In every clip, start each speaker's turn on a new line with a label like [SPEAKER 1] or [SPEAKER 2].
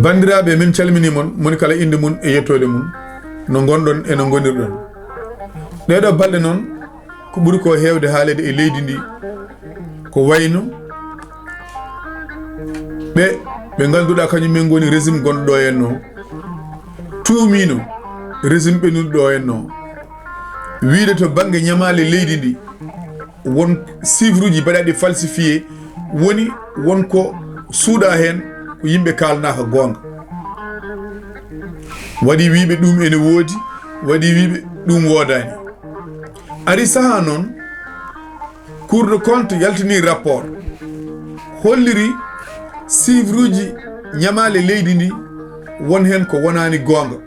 [SPEAKER 1] bandiraɓe min calmini mon moni kala inde mun e yettode mun no gonɗon e no gonirɗon ɗeɗo balɗe noon ko ɓuuri ko hewde haalede e leydi ndi ko wayno ɓe ganduɗa kañumen goni régime gonɗo ɗo henno tuumino régime ɓennuɗo ɗo henno wiide to banggue ñamale leydi ndi won chiffre uji mbaɗaɗi falsifié woni wonko suuɗa hen ko yimɓe kalnaka gonga waɗi wiiɓe ɗum ene woodi waɗi wiiɓe ɗum woodani ari saaha noon cour de compte yaltini rapport holliri chiffre uji ñamale leydi ndi won hen ko wonani gonga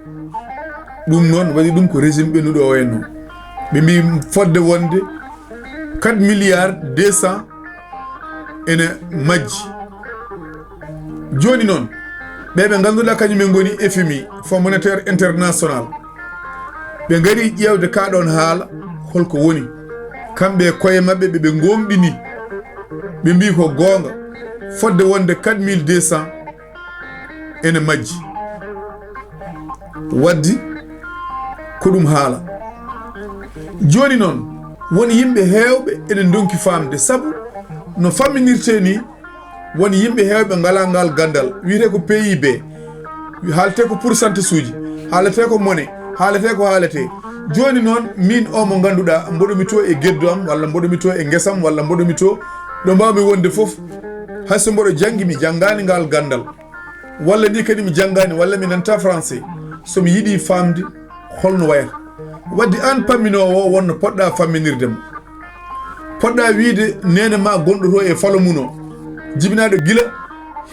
[SPEAKER 1] ɗum noon waɗi ɗum ko régime ɓennuɗo o henno ɓe mbi fodde wonde 4 milliards 200 ene majji joni noon ɓeɓe ganduɗa kañumen goni FMI Fonds monétaire international ɓe gari ƴewde kaɗon haala holko woni kamɓe koye mabɓe ɓe gomɗini ɓe mbi ko gonga fodde wonde 4200 ene majji waddi ko ɗum haala joni noon won yimɓe hewɓe ene donki famde saabu no famminirte ni won yimɓe hewɓe ngala ngal gandal wiyete ko PIB haalete ko pourcentage uji haalete ko monnaie haalete joni noon min o mo ganduɗa mboɗomi to e geddu am walla mboɗomi to e guesam walla mboɗomi to ɗo mbawmi wonde foof hayso mboɗo janggi mi janggani ngal gandal walla ni kadi mi janggani walla mi nanta français somi yiiɗi famde holno wayata wadde an pamminowo wonno poɗɗa famminirde poɗɗa wiide nene ma gonɗo to e falo muno jibinaɗo gila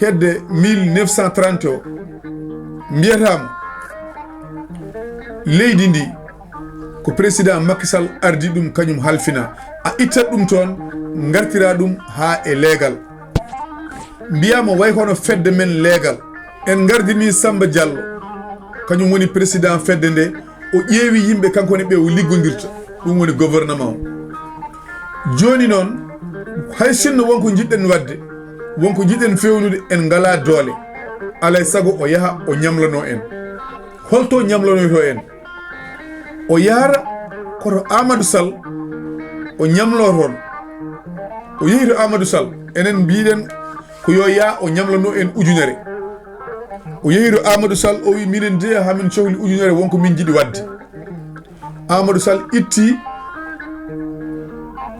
[SPEAKER 1] hedde 1930 o mbiyatama leydi ndi ko président Macky Sall ardi ɗum kañum halfina a ittat ɗum toon gartira ɗum ha e leegal mbiyama way hono fedde men leegal en gardini Samba Diallo kañum woni président fedde nde o ƴeewi yimɓe kankone ɓe o liggodirta ɗum woni gouvernement o joni noon hay sinno wonko jiɗɗen wadde wonko jiɗen fewnude en ngala doole alay sago o yaha o ñamlano en holto ñamlanoyto en o yaara koto Amadou Sall o ñamlo toon o yehi to Amadou Sall enen mbiɗen ko yo yaa o ñamlano en ujunere o yehi to Amadou Sall o wi minen de hamin cohli ujunere wonko min jiɗi wadde Amadou Sall itti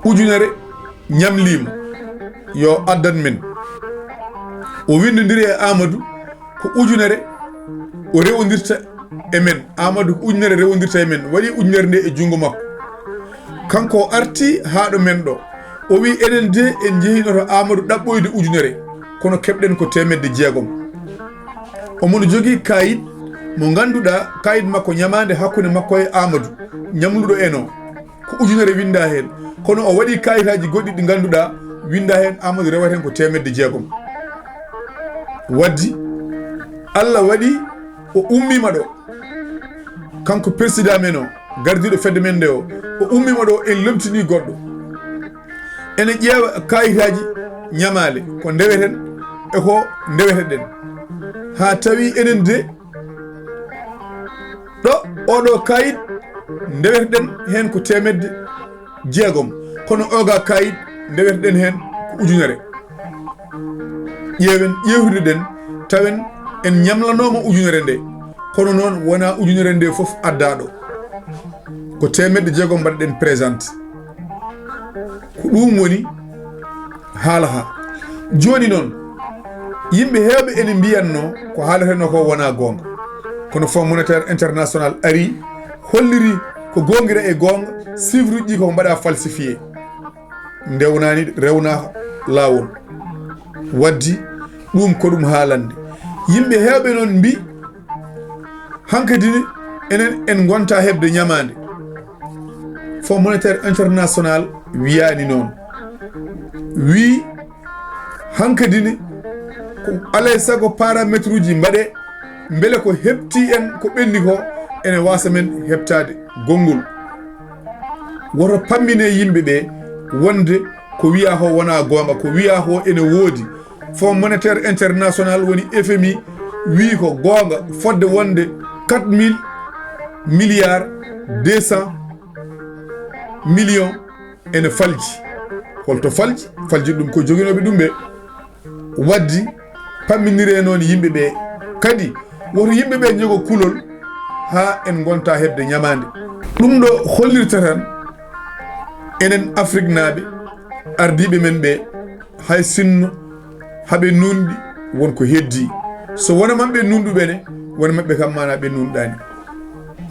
[SPEAKER 1] ujunere ñamlimo yo addan men o windodiri e Amadou ko ujunere o rewodirta e men Amadou ko ujunere rewodirta e men waɗi ujunere nde e jungo makko kanko arti haɗo men ɗo o wi enen de en jehinoto Amadou ɗaɓɓoyde ujunere kono keɓɗen ko 600 omono jogui kayit mo ganduɗa kayit makko ñamande hakkude makko e Amadou ñamluɗo en o ko ujunere winda hen kono o waɗi kayitaji goɗɗi ɗi ganduɗa winda hen Amadou rewata hen ko 600 waddi Allah waɗi o ummima ɗo kanko président men o gardiɗo fedde men nde o ummima ɗo en lomtini goɗɗo ene ƴeewa kayitaji ñamale ko ndeweten e ko ndeweteɗen ha tawi enen de ɗo oɗo kayit ndeweteɗen hen ko 600 kono oga kayit ndeweteɗen hen ko ujunere ƴeewen ƴewtude ɗen tawen en ñamlanoma ujunere nde kono noon wona ujunere nde foof addaɗo ko 600 mbaɗɗen présente ko ɗum woni haala ha joni noon yimɓe hewɓe ene mbiyanno ko haaleteno ko wona gonga kono Fonds monétaire international ari holliri ko gongira e gonga chiffre uji ko mbaɗa falsifié ndewnani rewna lawol waddi ɗum ko ɗum haalande yimɓe hewɓe noon mbi hankadine enen en gonta hebde ñamande Fonds monétaire international wiyani noon wi hankadine ko alay sago paramétre uji mbaɗe beele ko hepti en ko ɓendi ko ene wasa men heptade gongol woto pammine yimɓe ɓe wonde ko wiya ko wona gonga ko wiya ko ene woodi Fonds monétaire international woni FMI wi ko gonga fodde wonde 4 milliards 200 millions ene falji holto falji ɗum ko joguinoɓe ɗum ɓe waddi pamminire noon yimɓeɓe kadi woto yimɓeɓe jogo kulol ha en gonta hebde ñamande ɗum ɗo hollirta tan enen Afrique naaɓe ardiɓe men ɓe hay sinno haɓe nunɗi wonko heddi so wona mabɓe nunɗuɓene wona mabɓe kam mana ɓe nunɗani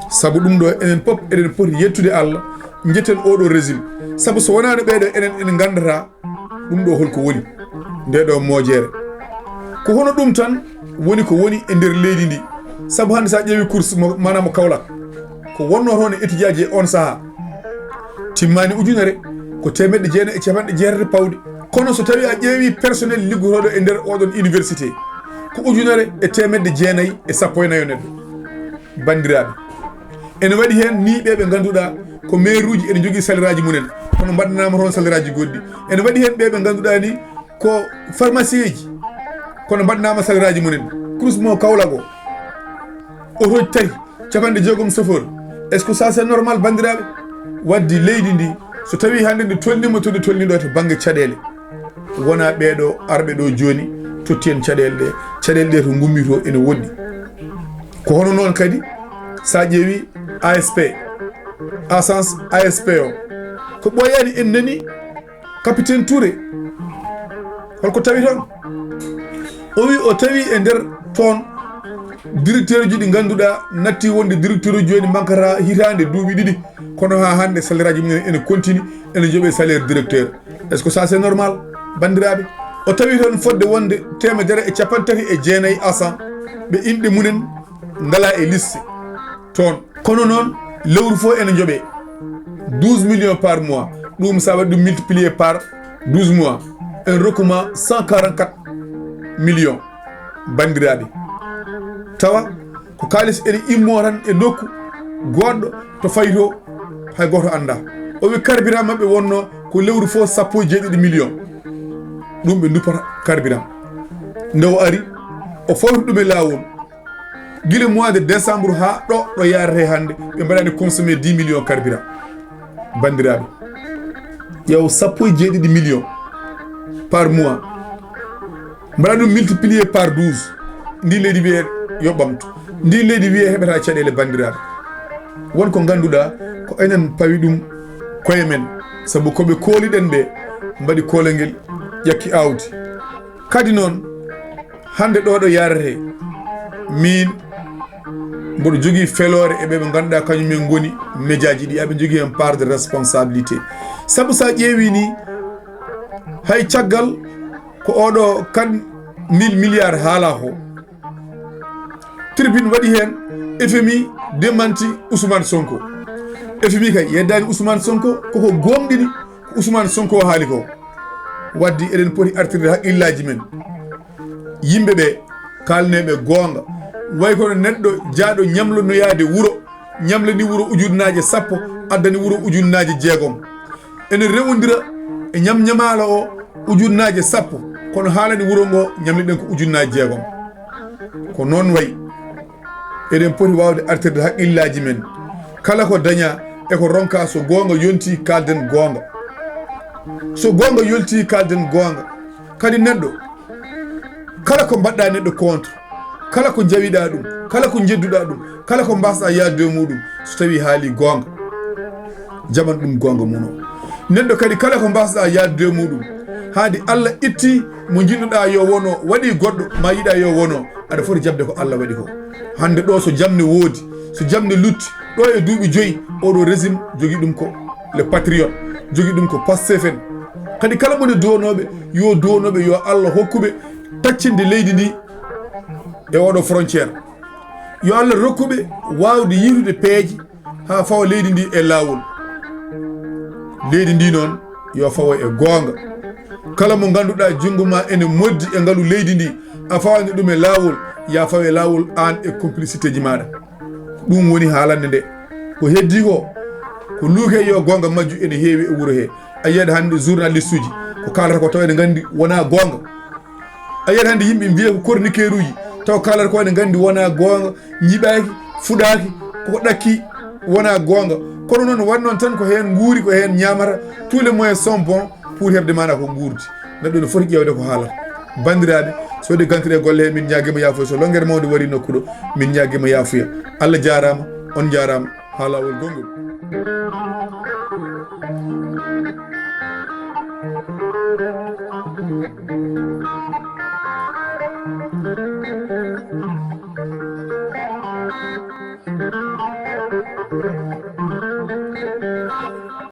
[SPEAKER 1] saabu ɗum ɗo enen pop eɗen poti yettude Allah jetten oɗo régime saabu so wonano ɓeɗo enen gandata ɗum ɗo holko woni nde ɗo mojere ko hono ɗum tan woni ko woni e nder leydi ndi saabu hande sa ƴeewi course manamo Kaolack ko wonno toon e étudiant on saaha timmani ujunere ko 990 pawɗe kono so tawi a ƴeewi personnel liggotoɗo e nder oɗon université ko ujunere e 914 neɗɗo bandiraɓe ene waɗi hen ni ɓe ganduɗa ko maire uji ene jogui salaire aji munen kono mbaɗanama toon salaire aji goɗɗi ene waɗi hen ɓe ganduɗa ni ko pharmacie ji kono mbaɗanama salaire aji munen course mo Kaolack o otoji tati 60 chauffeur est ce que ça c'est normal bandiraɓe waddi leydi ndi so tawi hande nde tolnima to nde tolniɗo to banggue caɗele wona ɓeɗo arɓe ɗo joni totti en caɗele ɗe to gummi to ene woɗɗi ko hono noon kadi sa ƴeewi ASP agence ASP o ko ɓoyani en nani capitaine Touré holko tawi toon o wi o tawi e nder toon directeur uji ɗi ganduɗa natti wonde directeur uji joni mankata hitande duuɓi ɗiɗi kono ha hande salaire aji mumen ene continue ene jooɓe salaire directeur est ce que ça c'est normal bandiraɓe o tawi toon fodde wonde 150 ɓe inɗe munen ngala e liste toon kono noon lewru fo ene jooɓe 12 millions par mois ɗum sa waɗi ɗum multiplié par 12 mois en rokkuma 144 millions bandiraɓe tawa ko kalis ene immo tan e nokku goɗɗo to fayi to hay goto anda o wi carburant mabɓe wonno ko lewru fo 17 millions ɗum ɓe duppata carburant nde o ari o fawti ɗum e lawol guila mois de décembre ha ɗo yarate hande ɓe mbaɗani consommé 10 millions carburant bandiraɓe ƴeew 17 millions par mois mbaɗa ɗum multiplié par 12 ndi leydi wiye yo ɓamtu ndi leydi wiye heɓata caɗele bandiraɓe wonko ganduɗa ko enen pawi ɗum koye men saabu koɓe kooliɗen ɓe mbaɗi koolel ngel ƴakki awdi kadi noon hande ɗo yarate min mboɗo jogui felore e ɓe ganduɗa kañumen goni médiaji ɗi aɓe jogui hen part de responsabilité saabu sa ƴeewi ni hay caggal ko oɗo 4 milliards haala ko tribune waɗi hen FMI démenti Ousmane Sonko FMI kay yeddani Ousmane Sonko koko gomɗini ko Ousmane Sonko haali ko waddi eɗen poti artirde haqqillaji men yimɓeɓe kalneɓe gonga way kono neɗɗo jaaɗo ñamlonoyade wuuro ñamlani wuuro ujunnaje 10 addani wuuro ujunnaje 6 ene rewodira e ñamala o ujunnaje 10 kono haalani wuuro ngo ñamliɗen ko ujunnaje 6 ko noon wayi eɗen poti wawde artirde haqqillaji men kala ko daña eko ronka so gonga yonti kalden gonga so gonga yolti kalden gonga kadi neɗɗo kala ko mbaɗɗa neɗɗo contre kala ko jawiɗa ɗum kala ko jedduɗa ɗum kala ko mbasɗa yaade muɗum so tawi haali gonga jaɓan ɗum gonga muno neɗɗo kadi kala ko mbasɗa yaade muɗum haadi Allah itti mo jinnuɗa yo wono waɗi goɗɗo ma yiɗa yo wono aɗa foti jabde ko Allah waɗi ko hande ɗo so jamde woodi so jamde lutti ɗo e duuɓi 5 oɗo régime jogui ɗum ko le patriote jogui ɗum ko Pastef en kadi kala mone donoɓe yo Allah hokkuɓe taccinde leydi ndi e oɗo frontiére yo Allah rokkuɓe wawde yitude peeje ha fawa leydi ndi e lawol leydi ndi noon yo fawa e gonga kala mo ganduɗa jungo ma ene moddi e ngaalu leydi ndi a fawani ɗum e lawol ya fawe lawol an e complicité ji maɗa ɗum woni haalande nde ko heddi ko luuke yo gonga majju ene heewi e wuuro he a yiyat hande journaliste uji ko kalata ko taw ene gandi wona gonga a yiyat hande yimɓe mbiya ko chroniqueur uji taw kalata ko ne gandi wona gonga ñiɓaki fuɗaki koko ɗakki wona gonga kono noon wat noon tan ko hen guuri ko hen ñamata tous les moyens sont bons pour hebde mana ko guurdi neɗɗo ne foti ƴewde ko haalata bandiraɓe sode gantire golle he min ñaguima yafuya so longere mawde wari nokkuɗo min ñaguima yafuya Allah jarama on jarama ha lawol gongol